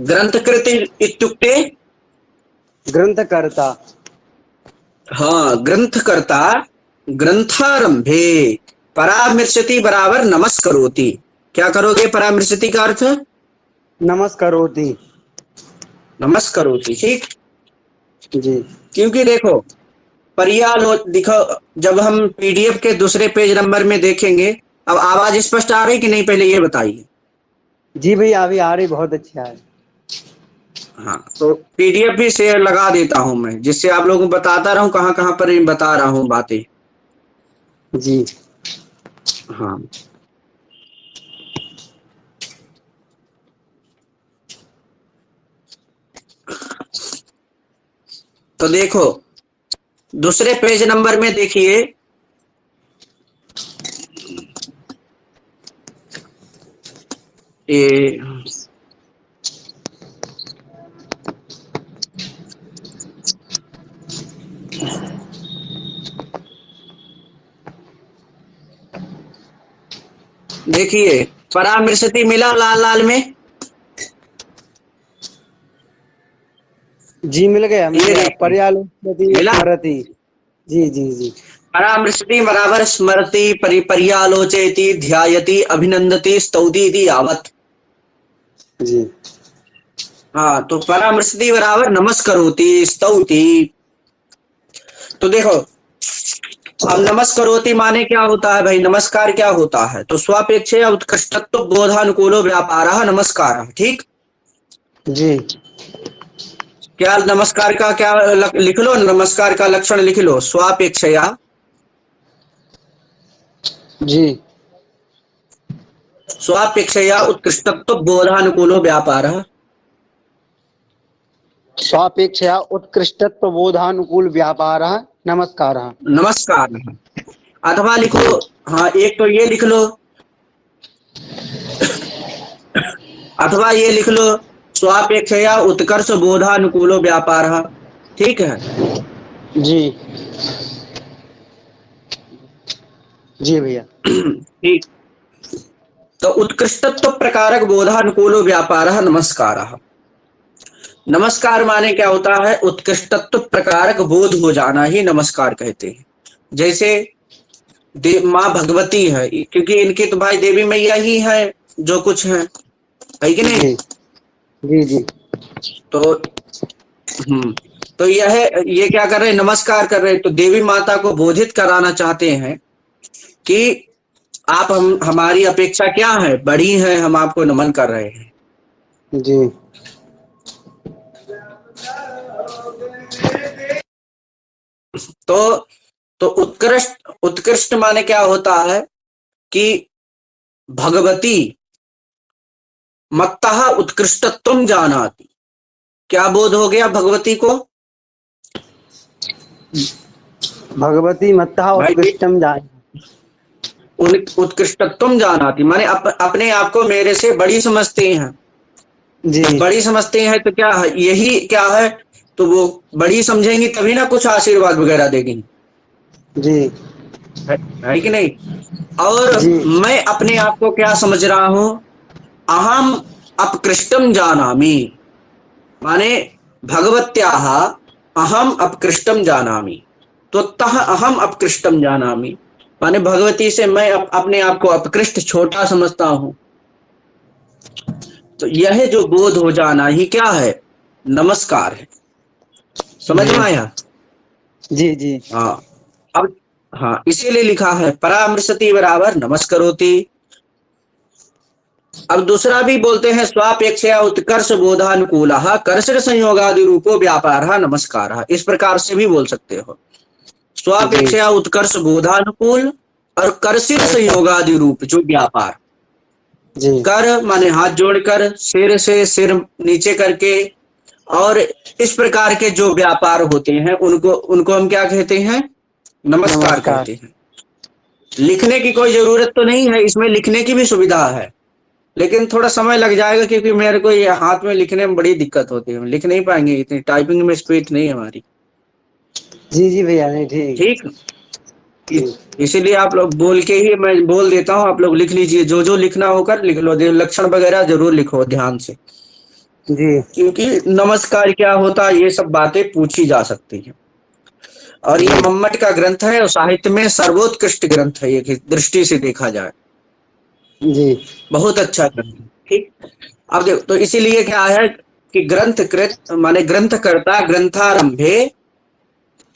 ग्रंथकृत इत्युक्ते ग्रंथकर्ता। हाँ, ग्रंथकर्ता ग्रंथारंभे परामर्शति बराबर नमस्करोति। क्या करोगे परामर्शति का अर्थ? नमस्करोति। नमस्करोति, ठीक। जी क्योंकि देखो पर्यालो दिखो, जब हम पीडीएफ के दूसरे पेज नंबर में देखेंगे, अब आवाज स्पष्ट आ रही कि नहीं पहले ये बताइए। जी भैया अभी आ रही, बहुत अच्छा है। हाँ, तो पीडीएफ भी शेयर लगा देता हूं मैं, जिससे आप लोगों को बताता रहूं कहाँ कहाँ पर बता रहा हूँ बातें। जी हाँ, तो देखो दूसरे पेज नंबर में देखिए, ये देखिए परामर्शति मिला लाल लाल में। जी मिल गया मिल ये गया। देखिए पर्यालोचति मिला। स्मरति। जी जी जी परामर्शति बराबर स्मरति पर्यालोचयति ध्यायति अभिनंदति स्तौति इति यावत्। जी हाँ, तो परामर्शति बराबर नमस्करोति स्तौति। तो देखो अब नमस्करोति माने क्या होता है भाई? नमस्कार क्या होता है? तो स्वापेक्षया उत्कृष्टत्व बोधानुकूलो व्यापारः नमस्कारः, ठीक। जी क्या नमस्कार का क्या लिख लो, नमस्कार का लक्षण लिख लो। स्वापेक्षया जी स्वापेक्षया उत्कृष्टत्व बोधानुकूलो व्यापारः। स्वापेक्षया उत्कृष्टत्व बोधानुकूल व्यापारः नमस्कारः। नमस्कार। अथवा लिखो, हाँ एक तो ये लिख लो, अथवा ये लिख लो स्वापेक्षया उत्कर्ष बोधानुकूलो व्यापारः, ठीक है। जी जी भैया ठीक। तो उत्कृष्टत्व प्रकारक बोधानुकूलो व्यापारः नमस्कारः। नमस्कार माने क्या होता है? उत्कृष्टत्व प्रकारक बोध हो जाना ही नमस्कार कहते हैं। जैसे माँ भगवती है, क्योंकि इनकी तो भाई देवी मैया ही है जो कुछ है कि नहीं? जी जी तो तो ये क्या कर रहे हैं? नमस्कार कर रहे हैं। तो देवी माता को बोधित कराना चाहते हैं कि आप हमारी अपेक्षा क्या है, बड़ी है, हम आपको नमन कर रहे हैं। जी तो उत्कृष्ट उत्कृष्ट माने क्या होता है कि भगवती मत्तः उत्कृष्टत्वम जानाति। क्या बोध हो गया भगवती को? भगवती मत्तः उत्कृष्टम जानाति। उत्कृष्टत्वम जानाति माने अपने आप को मेरे से बड़ी समझते हैं। जी जब बड़ी समझते हैं तो क्या है, यही क्या है, तो वो बड़ी समझेंगी तभी ना कुछ आशीर्वाद वगैरह देगी। जी है कि नहीं? और जी मैं अपने आप को क्या समझ रहा हूं? अहम अपकृष्टम जानामि माने भगवत्याः अहम अपकृष्टम जानामि। तो तह अहम अपकृष्टम जानामि माने भगवती से मैं अपने आप को अपकृष्ट छोटा समझता हूं। तो यह जो बोध हो जाना ही क्या है? नमस्कार है। समझ में आया? जी जी हाँ। अब हाँ, इसीलिए लिखा है परामर्शति बराबर नमस्करोति। अब दूसरा भी बोलते हैं स्वापेक्षया उत्कर्ष बोधानुकूलः कर्षण संयोगादि रूपो व्यापारः नमस्कारः। इस प्रकार से भी बोल सकते हो, स्वापेक्षया उत्कर्ष बोधानुकूल और कर्षण संयोगादि रूप जो व्यापार। जी कर माने हाथ जोड़कर, सिर से सिर नीचे करके, और इस प्रकार के जो व्यापार होते हैं उनको हम क्या कहते हैं? नमस्कार कहते हैं। लिखने की कोई जरूरत तो नहीं है, इसमें लिखने की भी सुविधा है, लेकिन थोड़ा समय लग जाएगा क्योंकि मेरे को ये हाथ में लिखने में बड़ी दिक्कत होती है, लिख नहीं पाएंगे, इतनी टाइपिंग में स्पीड नहीं है हमारी। जी जी भैया नहीं ठीक। इसीलिए आप लोग बोल के ही मैं बोल देता हूँ, आप लोग लिख लीजिए, जो जो लिखना होकर लिख लो, लक्षण वगैरह जरूर लिखो ध्यान से। जी क्योंकि नमस्कार क्या होता है ये सब बातें पूछी जा सकती है। और ये जी मम्मट का ग्रंथ है और साहित्य में सर्वोत्कृष्ट ग्रंथ है, ये दृष्टि से देखा जाए जी बहुत अच्छा ग्रंथ है। ठीक। अब देखो तो इसीलिए क्या है कि ग्रंथ कृत माने ग्रंथकर्ता ग्रंथारंभे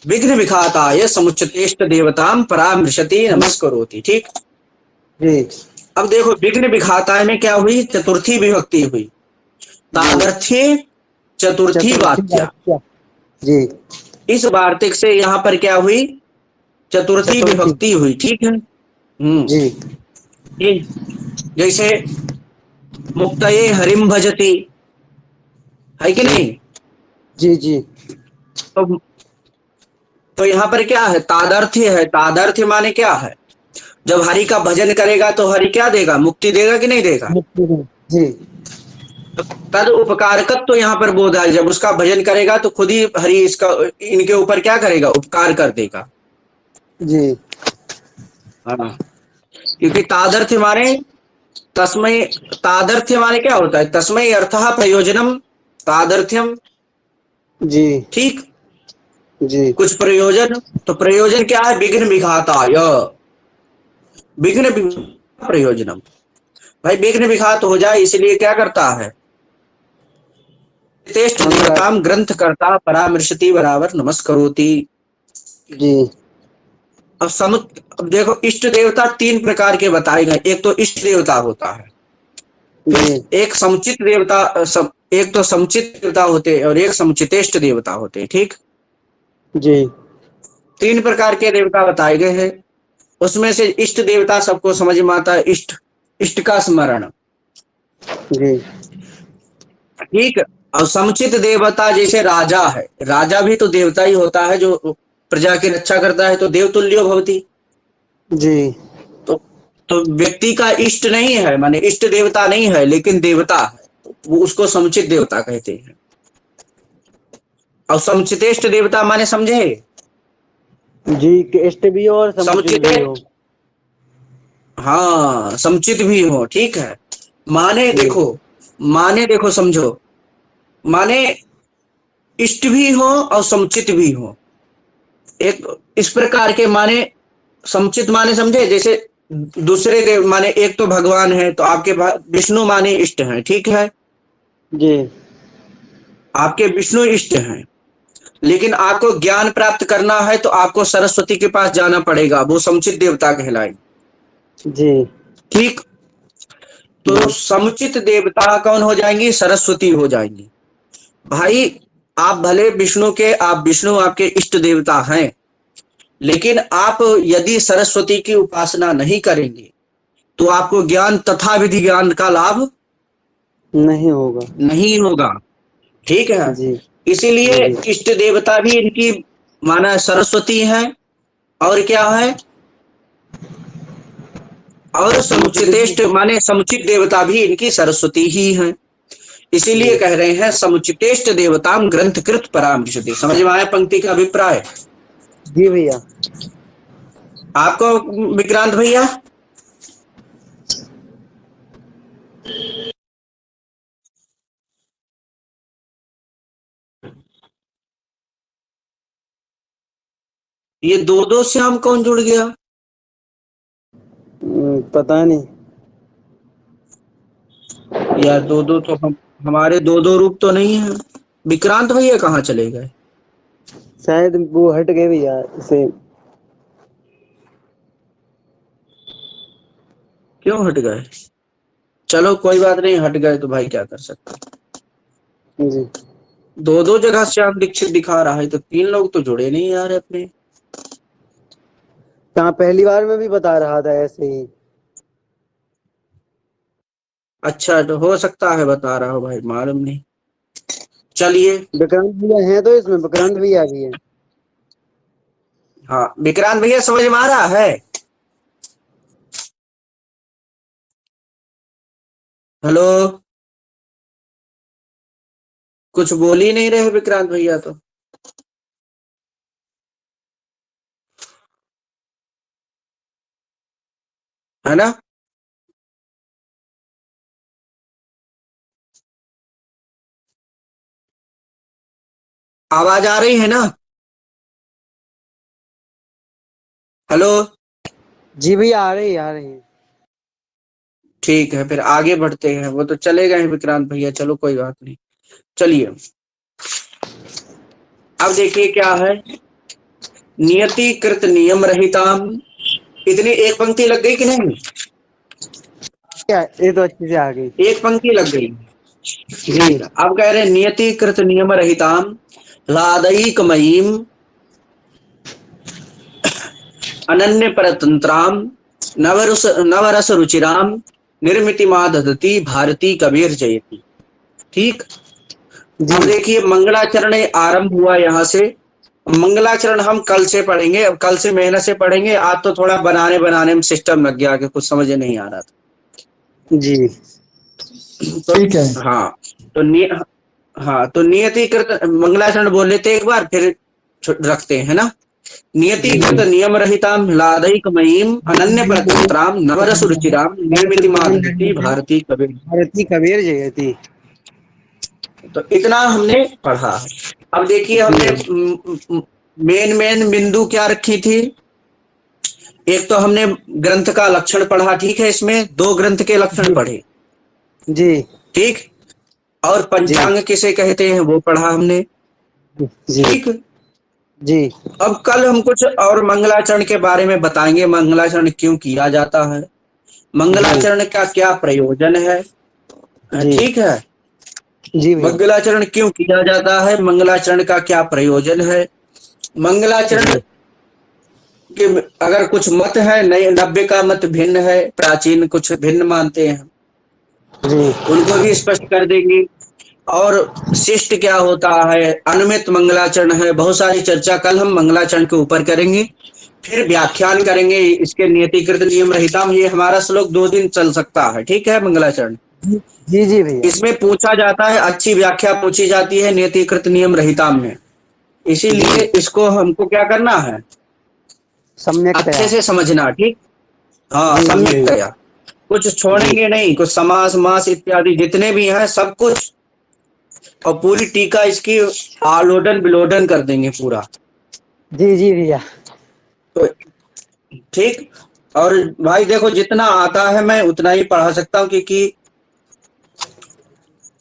विघ्न विघाताय समुच्चतेष्ट देवताम परामृशति नमस्करोति। ठीक। जी अब देखो विघ्न विघाताय में क्या हुई, चतुर्थी विभक्ति हुई, जी तादर्थ्ये चतुर्थी चतुर्थी वाक्या। वाक्य। जी इस वार्तिक से यहाँ पर क्या हुई, चतुर्थी चतुर्थी। विभक्ति हुई। ठीक है। जी ठीक। जैसे मुक्तये हरिम भजति, है कि जी नहीं। जी जी तो, तो यहाँ पर क्या है, तादर्थ्य है। तादर्थ्य माने क्या है, जब हरि का भजन करेगा तो हरि क्या देगा, मुक्ति देगा कि नहीं देगा। जी तद उपकारकत्व तो यहाँ पर बोधा है, जब उसका भजन करेगा तो खुद ही हरि इसका इनके ऊपर क्या करेगा, उपकार कर देगा। जी हाँ। क्योंकि तादर्थ्य माने तस्मय, तादर्थ्य माने क्या होता है, तस्मय अर्थः प्रयोजनम तादर्थ्यम। जी ठीक। जी कुछ प्रयोजन, तो प्रयोजन क्या है, विघ्न विघाताय, विघ्न प्रयोजनम। भाई विघ्न विघात हो जाए इसलिए क्या करता है, तेष्ट नमस्कार। देवताम ग्रंथ करता परामर्शति बराबर नमस्करोति। जी अब देखो इष्ट देवता तीन प्रकार के बताए गए, एक तो इष्ट देवता होता है, जी फिर एक समुचित देवता, एक तो समुचित देवता होते हैं और एक समुचितेष्ट देवता होते हैं। ठीक। जी तीन प्रकार के देवता बताए गए हैं, उसमें से इष्ट देवता सबको समझ में आता है, इष्ट, इष्ट का स्मरण। जी ठीक। और समुचित देवता जैसे राजा है, राजा भी तो देवता ही होता है, जो प्रजा की रक्षा करता है तो देवतुल्यो भवति। जी तो तो व्यक्ति का इष्ट नहीं है, माने इष्ट देवता नहीं है लेकिन देवता है, तो वो उसको समुचित देवता कहते हैं। और समुचितेष्ट देवता माने समझे, जी के इष्ट भी हो और समुचित समुचित, भी हो। हाँ समुचित भी हो। ठीक है। माने जी देखो, माने देखो समझो, माने इष्ट भी हो और समुचित भी हो, एक इस प्रकार के माने। समुचित माने समझे, जैसे दूसरे देव माने एक तो भगवान है तो आपके विष्णु माने इष्ट हैं। ठीक है। जी आपके विष्णु इष्ट हैं, लेकिन आपको ज्ञान प्राप्त करना है तो आपको सरस्वती के पास जाना पड़ेगा, वो समुचित देवता कहलाएगी। जी ठीक। तो जी समुचित देवता कौन हो जाएंगी, सरस्वती हो जाएंगी। भाई आप भले विष्णु के, आप विष्णु आपके इष्ट देवता हैं, लेकिन आप यदि सरस्वती की उपासना नहीं करेंगे तो आपको ज्ञान तथा विधि ज्ञान का लाभ नहीं होगा। नहीं होगा। ठीक है। जी इसीलिए जी इष्ट देवता भी इनकी माना सरस्वती है, और क्या है, और समुचित भी। समुचितेष्ट माने समुचित देवता भी इनकी सरस्वती ही है। जी इसीलिए कह रहे हैं समुचितेष्ट देवताम ग्रंथकृत परामर्शति। समझ में आया पंक्ति का अभिप्राय जी भैया। आपको विक्रांत भैया। ये दो दो श्याम कौन जुड़ गया। पता नहीं। यार दो दो तो हम, हमारे दो दो रूप तो नहीं है। विक्रांत भैया कहाँ चले गए, शायद वो हट गए भैया से। क्यों हट गए। चलो कोई बात नहीं, हट गए तो भाई क्या कर सकते। जी दो दो जगह श्याम दीक्षित दिखा रहा है तो तीन लोग तो जुड़े नहीं यार अपने। कहाँ पहली बार में भी बता रहा था ऐसे ही। अच्छा तो हो सकता है बता रहा हो भाई, मालूम नहीं। चलिए। विक्रांत भैया हैं तो इसमें विक्रांत भैया भी है। हाँ विक्रांत भैया समझ में आ रहा है। हेलो। कुछ बोल ही नहीं रहे विक्रांत भैया तो। है ना। आवाज आ रही है ना? हेलो। जी भैया आ रही है। ठीक है, फिर आगे बढ़ते हैं। वो तो चले गए हैं विक्रांत भैया, चलो कोई बात नहीं। चलिए, अब देखिए क्या है। नियति कृत नियम रहिताम। इतनी एक पंक्ति लग गई कि नहीं? क्या ये तो अच्छे से आ गई। एक पंक्ति लग गई। जी ठीक है, अब कह रहे हैं नियति कृत नियम रहिताम लादयिकमयीम अनन्य परतंत्राम नवरस रुचिराम निर्मिति मा ददती भारती कबीर जयती। ठीक। जी अब देखिए मंगलाचरण आरंभ हुआ यहाँ से। मंगलाचरण हम कल से पढ़ेंगे, अब कल से मेहनत से पढ़ेंगे। आज तो थोड़ा बनाने में सिस्टम लग गया कि कुछ समझ नहीं आ रहा था। जी तो ठीक है। हाँ, तो नियतिकृत मंगलाचरण बोल लेते एक बार, फिर रखते हैं ना। नियतिकृत नियम रहिताम लादयिकमयीम अनन्य परतंत्राम नवरस रुचिराम निर्मिति मादती भारती कबीर। भारती कबीर जयती। तो इतना हमने पढ़ा। अब देखिए हमने मेन बिंदु क्या रखी थी। एक तो हमने ग्रंथ का लक्षण पढ़ा, ठीक है। इसमें 2 ग्रंथ के लक्षण पढ़े, जी ठीक। और पंचांग किसे कहते हैं वो पढ़ा हमने, जी ठीक। जी अब कल हम कुछ और मंगलाचरण के बारे में बताएंगे। मंगलाचरण क्यों किया जाता है, मंगलाचरण का क्या प्रयोजन है, जी ठीक है। जी भैया मंगलाचरण क्यों किया जाता है, मंगलाचरण का क्या प्रयोजन है। मंगलाचरण के अगर कुछ मत है, नए 90 का मत भिन्न है, प्राचीन कुछ भिन्न मानते हैं, जी उनको भी स्पष्ट कर देंगे। और शिष्ट क्या होता है, अनुमित मंगलाचरण है, बहुत सारी चर्चा कल हम मंगलाचरण के ऊपर करेंगे। फिर व्याख्यान करेंगे इसके नियतिकृत नियम रहिताम। ये हमारा श्लोक 2 दिन चल सकता है, ठीक है। मंगलाचरण जी जी भैया इसमें पूछा जाता है, अच्छी व्याख्या पूछी जाती है नियतिकृत नियम रहिताम में। इसीलिए इसको हमको क्या करना है, सम्यक्तया अच्छे से समझना, ठीक। हाँ, जी सम्यक भैया तया, कुछ छोड़ेंगे नहीं। कुछ समास मास इत्यादि जितने भी हैं सब कुछ, और पूरी टीका इसकी आलोडन विलोडन कर देंगे पूरा। जी भैया तो ठीक। और भाई देखो, जितना आता है मैं उतना ही पढ़ा सकता हूँ, क्योंकि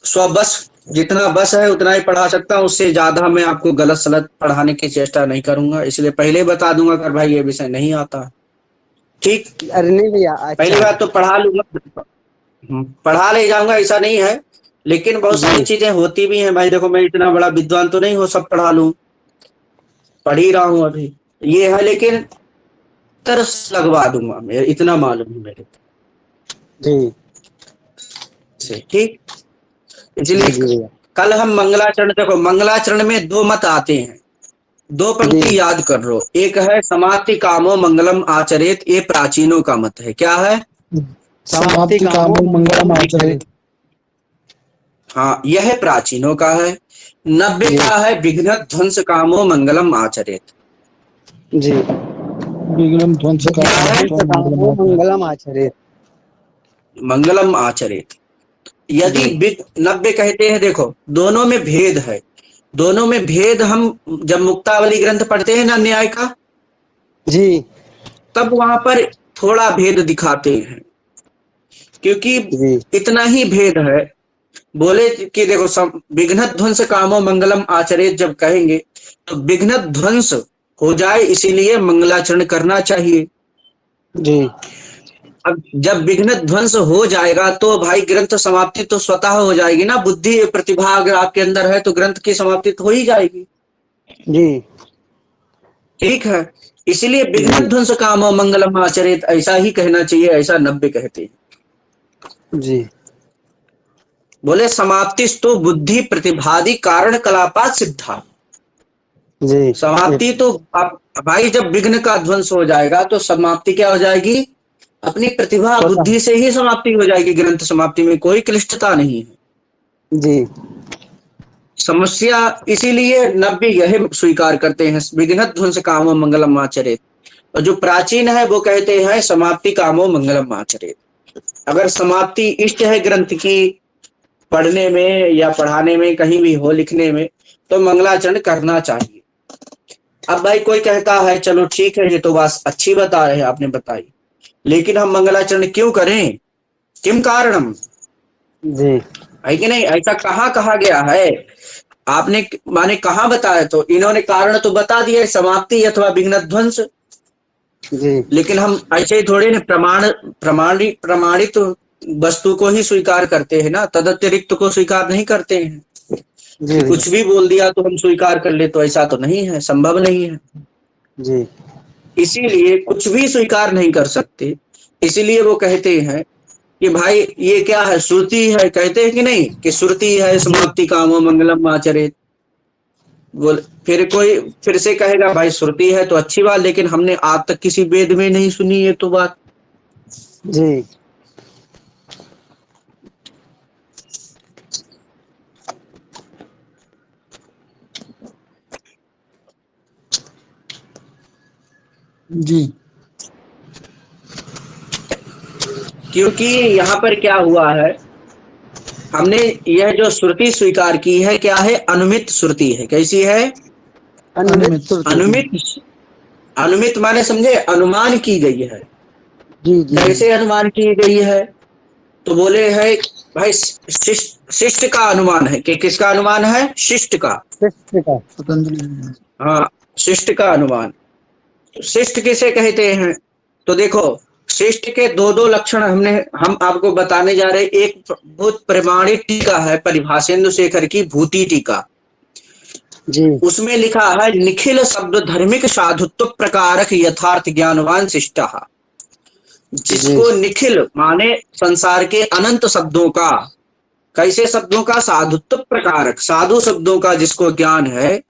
स्वबस जितना बस है उतना ही पढ़ा सकता हूँ। उससे ज्यादा मैं आपको गलत सलत पढ़ाने की चेष्टा नहीं करूंगा। इसलिए पहले बता दूंगा कि भाई ये विषय नहीं आता, ठीक। अरे नहीं भैया पहली अच्छा बात तो पढ़ा लूंगा, पढ़ा ले जाऊंगा ऐसा नहीं है, लेकिन बहुत सारी जी चीजें होती भी हैं। भाई देखो, मैं इतना बड़ा विद्वान तो नहीं हो सब पढ़ा लूं, पढ़ ही रहा हूं अभी ये है, लेकिन तरस लगवा दूंगा, मेरे इतना मालूम है मेरे जी से, ठीक। जी इसलिए भैया कल हम मंगलाचरण, देखो मंगलाचरण में 2 मत आते हैं, 2 पंक्ति जी याद कर लो। एक है समाप्ति कामो मंगलम आचरेत, ये प्राचीनों का मत है। क्या है? समाप्ति कामो मंगलम आचरेत। हाँ, यह प्राचीनों का है। 90 जी का है विघ्न ध्वंस कामो मंगलम आचरेत। जी विघ्न ध्वंस क्या है? कामो मंगलम आचरेत। मंगलम आचरेत। यदि 90 कहते हैं, देखो दोनों में भेद है। दोनों में भेद हम जब मुक्तावली ग्रंथ पढ़ते हैं ना न्याय का, जी तब वहां पर थोड़ा भेद दिखाते हैं, क्योंकि जी इतना ही भेद है। बोले कि देखो विघ्न ध्वंस कामो मंगलम आचरेत जब कहेंगे तो विघ्न ध्वंस हो जाए इसीलिए मंगलाचरण करना चाहिए। जी अब जब विघ्न ध्वंस हो जाएगा तो भाई ग्रंथ समाप्ति तो स्वतः हो जाएगी ना। बुद्धि प्रतिभा अगर आपके अंदर है तो ग्रंथ की समाप्ति तो हो ही जाएगी, जी ठीक है। इसीलिए विघ्न ध्वंस कामो मंगलम आचरेत ऐसा ही कहना चाहिए, ऐसा 90 कहते हैं। जी बोले समाप्तिस्तु बुद्धि प्रतिभादि कारण कलापात सिद्धा। जी समाप्ति तो आप भाई जब विघ्न का ध्वंस हो जाएगा तो समाप्ति क्या हो जाएगी, अपनी प्रतिभा बुद्धि से ही समाप्ति हो जाएगी। ग्रंथ समाप्ति में कोई क्लिष्टता नहीं है। जी समस्या इसीलिए 90 यह स्वीकार करते हैं विघ्न ध्वंस कामो मंगलम आचरेत, और जो प्राचीन है वो कहते हैं समाप्ति कामो मंगलम आचरेत। अगर समाप्ति इष्ट है ग्रंथ की पढ़ने में या पढ़ाने में, कहीं भी हो, लिखने में, तो मंगलाचरण करना चाहिए। अब भाई कोई कहता है चलो ठीक है, ये तो बात अच्छी बता रहे हैं आपने बताई, लेकिन हम मंगलाचरण क्यों करें, किम कारणम, जी है कि नहीं? ऐसा कहाँ कहा गया है आपने, माने कहाँ बताया? तो इन्होंने कारण तो बता दिया है, समाप्ति अथवा विघ्न ध्वंस। जी लेकिन हम ऐसे ही थोड़े ना प्रमाणित वस्तु को ही स्वीकार करते हैं ना, तद अतिरिक्त को स्वीकार नहीं करते हैं जी कि भैया कुछ भी बोल दिया तो हम स्वीकार कर ले, तो ऐसा तो नहीं है, संभव नहीं है। जी इसीलिए कुछ भी स्वीकार नहीं कर सकते। इसीलिए वो कहते हैं कि भाई ये क्या है, श्रुति है, कहते हैं कि नहीं कि श्रुति है समाप्ति कामो मंगलम आचरेत। बोल फिर कोई फिर से कहेगा भाई श्रुति है तो अच्छी बात, लेकिन हमने आज तक किसी वेद में नहीं सुनी ये तो बात। जी जी क्योंकि यहाँ पर क्या हुआ है, हमने यह जो श्रुति स्वीकार की है क्या है, अनुमित श्रुति है। कैसी है? अनुमित श्रुति। अनुमित। अनुमित माने समझे, अनुमान की गई है। जी जी कैसे अनुमान की गई है? तो बोले है भाई शिष्ट का अनुमान है। कि किसका अनुमान है? शिष्ट का। शिष्ट का। पतंजलि। हाँ, शिष्ट का अनुमान। शिष्ट किसे कहते हैं? तो देखो, शिष्ट के दो दो लक्षण हम आपको बताने जा रहे हैं। एक बहुत प्रमाणित टीका है परिभाषेंद्र शेखर की, भूति टीका। जी उसमें लिखा है निखिल शब्द धर्मिक साधुत्व प्रकारक यथार्थ ज्ञानवान शिष्टा। जिसको निखिल माने संसार के अनंत शब्दों का, कैसे शब्दों का? साधुत्व प्रकारक, साधु शब्दों का जिसको ज्ञान है,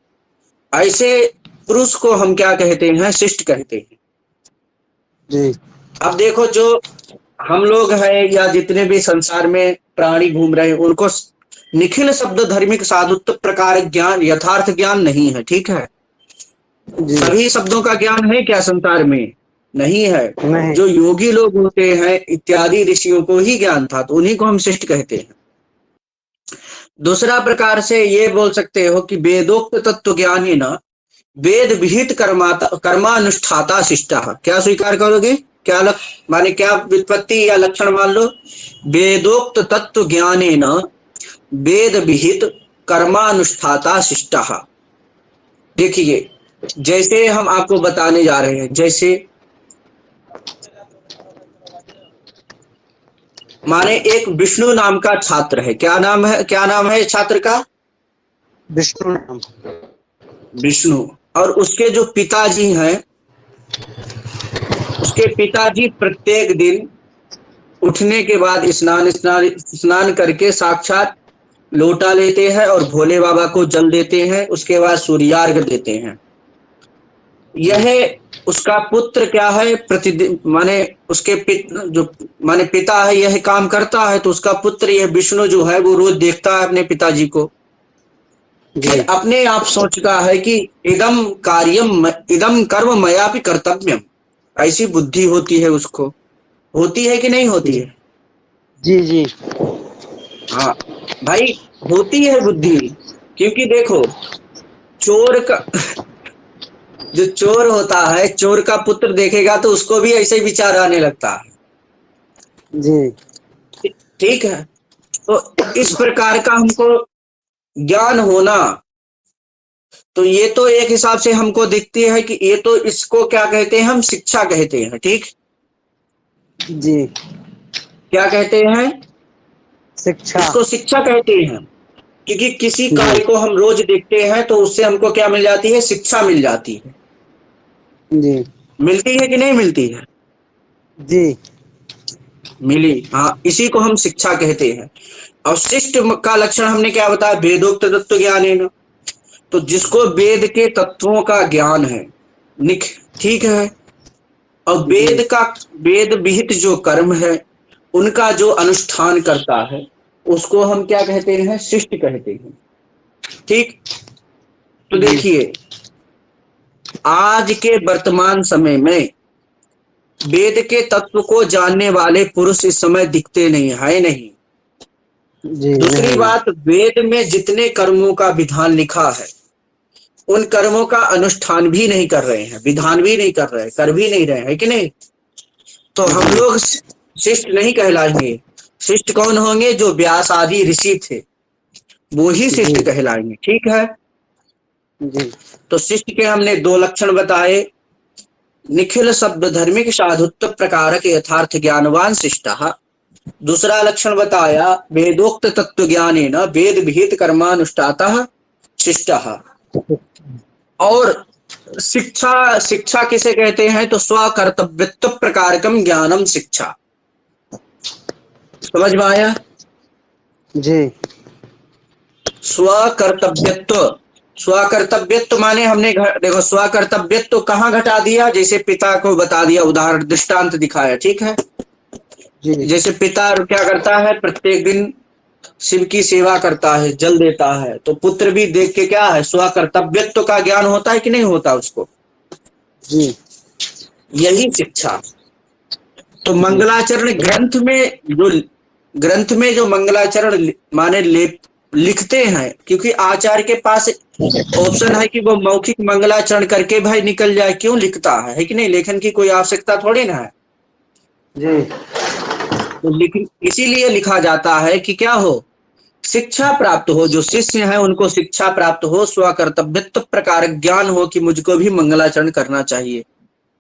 ऐसे पुरुष को हम क्या कहते हैं? शिष्ट कहते हैं। जी अब देखो, जो हम लोग हैं या जितने भी संसार में प्राणी घूम रहे हैं, उनको निखिल शब्द धार्मिक साधुत्व प्रकार ज्ञान, यथार्थ ज्ञान नहीं है। ठीक है, जी सभी शब्दों का ज्ञान है क्या संसार में? नहीं है। नहीं। जो योगी लोग होते हैं इत्यादि ऋषियों को ही ज्ञान था, तो उन्हीं को हम शिष्ट कहते हैं। दूसरा प्रकार से ये बोल सकते हो कि वेदोक्त तत्व ज्ञान ही न वेद विहित कर्मानुष्ठाता शिष्टा। क्या स्वीकार करोगे? क्या माने क्या व्युत्पत्ति या लक्षण मान लो? वेदोक्त तत्व ज्ञाने न वेद विहित कर्मानुष्ठाता शिष्टा। देखिए, जैसे हम आपको बताने जा रहे हैं, जैसे माने एक विष्णु नाम का छात्र है। क्या नाम है? क्या नाम है छात्र का? विष्णु नाम। विष्णु। और उसके जो पिताजी हैं, उसके पिताजी प्रत्येक दिन उठने के बाद स्नान करके साक्षात लोटा लेते हैं और भोले बाबा को जल देते हैं। उसके बाद सूर्यार्घ देते हैं। यह उसका पुत्र क्या है? प्रतिदिन माने उसके जो माने पिता है, यह काम करता है, तो उसका पुत्र यह विष्णु जो है वो रोज देखता है अपने पिताजी को। फिर अपने आप सोचता है कि इदम कार्यम इदम कर्म मया भी कर्तव्यम। ऐसी बुद्धि होती है उसको। होती है कि नहीं होती है? जी जी हाँ भाई, होती है बुद्धि। क्योंकि देखो, चोर का जो चोर होता है, चोर का पुत्र देखेगा तो उसको भी ऐसे ही विचार आने लगता है। जी ठीक है, तो इस प्रकार का हमको ज्ञान होना, तो ये तो एक हिसाब से हमको दिखती है कि ये तो, इसको क्या कहते हैं? हम शिक्षा कहते हैं। ठीक, जी क्या कहते हैं? शिक्षा। इसको शिक्षा कहते हैं। क्योंकि किसी कार्य को हम रोज देखते हैं तो उससे हमको क्या मिल जाती है? शिक्षा मिल जाती है। जी मिलती है कि नहीं मिलती है? जी मिली। हाँ, इसी को हम शिक्षा कहते हैं। और शिष्ट का लक्षण हमने क्या बताया? वेदोक्त तत्व ज्ञान है ना। तो जिसको वेद के तत्वों का ज्ञान है, ठीक है, और वेद विहित जो कर्म है उनका जो अनुष्ठान करता है, उसको हम क्या कहते हैं? शिष्ट कहते हैं। ठीक, तो देखिए, आज के वर्तमान समय में वेद के तत्व को जानने वाले पुरुष इस समय दिखते नहीं है। नहीं, जी दूसरी नहीं। बात, वेद में जितने कर्मों का विधान लिखा है उन कर्मों का अनुष्ठान भी नहीं कर रहे हैं, विधान भी नहीं कर रहे हैं, कर भी नहीं रहे हैं, कि नहीं? तो हम जी लोग शिष्ट नहीं कहलाएंगे। शिष्ट कौन होंगे? जो व्यास आदि ऋषि थे वो ही शिष्ट जी कहलाएंगे, ठीक है। जी तो शिष्ट के हमने दो लक्षण बताए, निखिल शब्द धार्मिक साधुत्व प्रकारक यथार्थ ज्ञानवान शिष्टः। दूसरा लक्षण बताया, वेदोक्त तत्व ज्ञानेन वेद विहित कर्मानुष्ठातः शिष्टः। और शिक्षा, शिक्षा किसे कहते हैं? तो स्वकर्तव्यत्व प्रकारकम ज्ञानम शिक्षा। समझ में आया? जी स्वकर्तव्यत्व, स्वकर्तव्यत्व माने हमने देखो स्वकर्तव्यत्व कहाँ घटा दिया? जैसे पिता को बता दिया, उदाहरण दृष्टांत दिखाया, ठीक है। जी जैसे पिता क्या करता है? प्रत्येक दिन शिव की सेवा करता है, जल देता है, तो पुत्र भी देख के क्या है? स्वकर्तव्यत्व का ज्ञान होता है कि नहीं होता उसको? जी यही शिक्षा। तो जी मंगलाचरण ग्रंथ में जो, ग्रंथ में जो मंगलाचरण माने लिखते हैं, क्योंकि आचार्य के पास ऑप्शन है कि वो मौखिक मंगलाचरण करके भाई निकल जाए, क्यों लिखता है कि नहीं? लेखन की कोई आवश्यकता थोड़ी ना है। जी तो इसीलिए लिखा जाता है कि क्या हो? शिक्षा प्राप्त हो, जो शिष्य हैं उनको शिक्षा प्राप्त हो, स्वकर्तव्यत्व प्रकार ज्ञान हो कि मुझको भी मंगलाचरण करना चाहिए,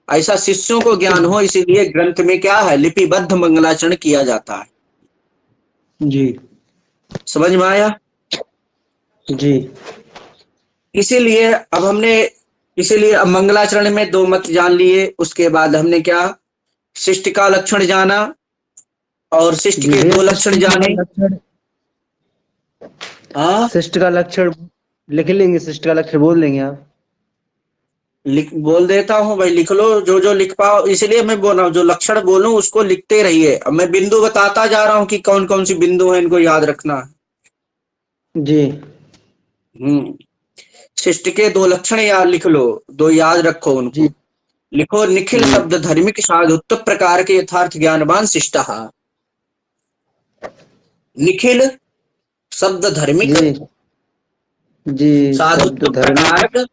ऐसा शिष्यों को ज्ञान हो। इसीलिए ग्रंथ में क्या है? लिपिबद्ध मंगलाचरण किया जाता है। जी समझ में आया? जी इसीलिए अब हमने, इसीलिए अब मंगलाचरण में दो मत जान लिए। उसके बाद हमने क्या? शिष्ट का लक्षण जाना और शिष्ट जी के भैया, दो लक्षण जाने। हाँ, शिष्ट का लक्षण लिख लेंगे, शिष्ट का लक्षण बोल देंगे आप। लिख बोल देता हूँ भाई, लिख लो जो जो लिख पाओ। इसलिए मैं बोल रहा हूँ जो लक्षण बोलूं उसको लिखते रहिए। अब मैं बिंदु बताता जा रहा हूँ कि कौन कौन सी बिंदु है, इनको याद रखना है। जी शिष्ट के दो लक्षण याद लिख लो, दो याद रखो जी उनको। लिखो, निखिल जी शब्द धार्मिक साधुत्व प्रकार के यथार्थ ज्ञानवान शिष्ट। निखिल शब्द धार्मिक जी जी शब्द साधुत्व धर्म। प्रकारक,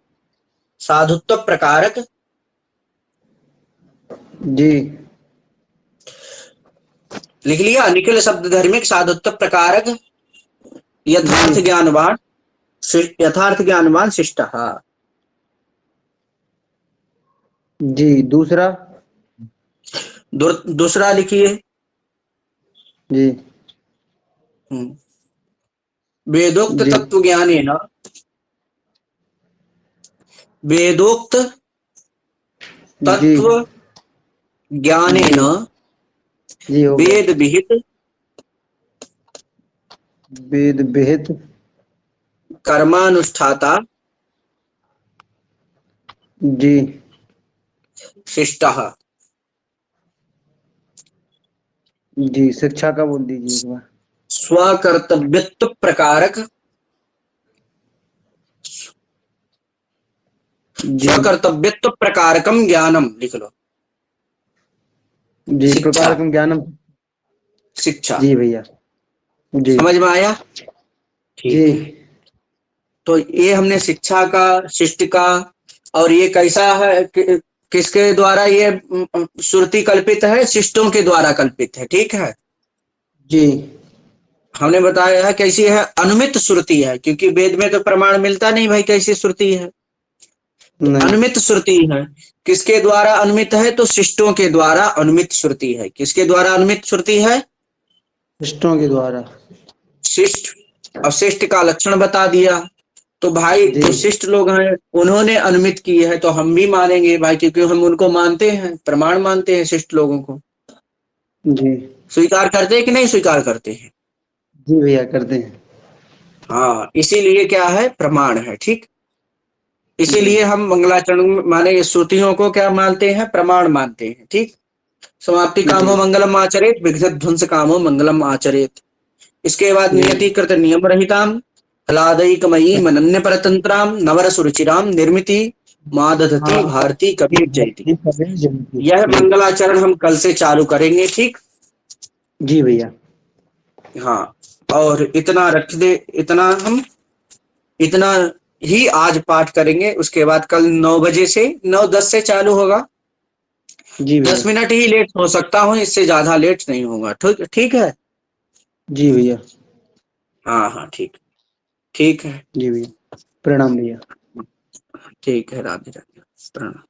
साधुत्व प्रकारक जी लिख लिया? निखिल शब्द धार्मिक साधुत्व प्रकारक यथार्थ जी ज्ञानवान, यथार्थ ज्ञानवान शिष्ट। जी दूसरा। दूसरा लिखिए, जी वेदोक्त जी तत्व ज्ञानेन, वेदोक्त जी तत्व ज्ञानेन जी जी हो गया। वेद विहित वेद विहित कर्मानुष्ठाता जी शिष्ट। जी शिक्षा का बोल दीजिए एक बार। स्वकर्तव्यत्व प्रकारक, जी स्वकर्तव्यत्व प्रकारकम ज्ञानम लिख लो। जी शिक्षा, प्रकार कम ज्ञानम। शिक्षा। जी भैया। जी समझ में आया? जी ठीक है। तो ये हमने शिक्षा का, शिष्ट का, और ये कैसा है किसके द्वारा ये श्रुति कल्पित है? शिष्टों के द्वारा कल्पित है, ठीक है। जी हमने बताया है कैसी है, अनुमित श्रुति है, क्योंकि वेद में तो प्रमाण मिलता नहीं भाई कैसी श्रुति है। तो नहीं। अनुमित श्रुति है। किसके द्वारा अनुमित है? तो शिष्टों के द्वारा अनुमित श्रुति है। किसके द्वारा अनुमित श्रुति है? शिष्टों के द्वारा। शिष्ट। अब शिष्ट का लक्षण बता दिया। तो भाई जी जो शिष्ट लोग हैं उन्होंने अनुमित की है तो हम भी मानेंगे भाई, क्योंकि हम उनको मानते हैं, प्रमाण मानते हैं शिष्ट लोगों को। जी स्वीकार करते हैं कि नहीं स्वीकार करते हैं? जी भैया करते हैं। हाँ, इसीलिए क्या है? प्रमाण है, ठीक। जी इसीलिए हम मंगलाचरण माने श्रुतियों को क्या मानते हैं? प्रमाण मानते हैं, ठीक। समाप्ति जी कामो मंगलम आचरेत, विघ्न ध्वंस कामो मंगलम आचरेत। इसके बाद जी नियतिकृत नियम रहिताम फलादयिकमयी मनन्य परतंत्राम नवर सुरुचिराम निर्मिति मादधति हाँ भारती कबीर जयती। जी कबीर जयंती। यह जी मंगलाचरण हम कल से चालू करेंगे, ठीक। जी भैया। हाँ, और इतना रख दे, इतना ही आज पाठ करेंगे। उसके बाद कल 9 बजे से 9:10 से चालू होगा। जी 10 भैया। मिनट ही लेट हो सकता हूँ, इससे ज्यादा लेट नहीं होगा। ठीक ठीक है। जी भैया। हाँ हाँ ठीक, ठीक है। जी भैया, प्रणाम भैया। ठीक है, राधे राधे, प्रणाम।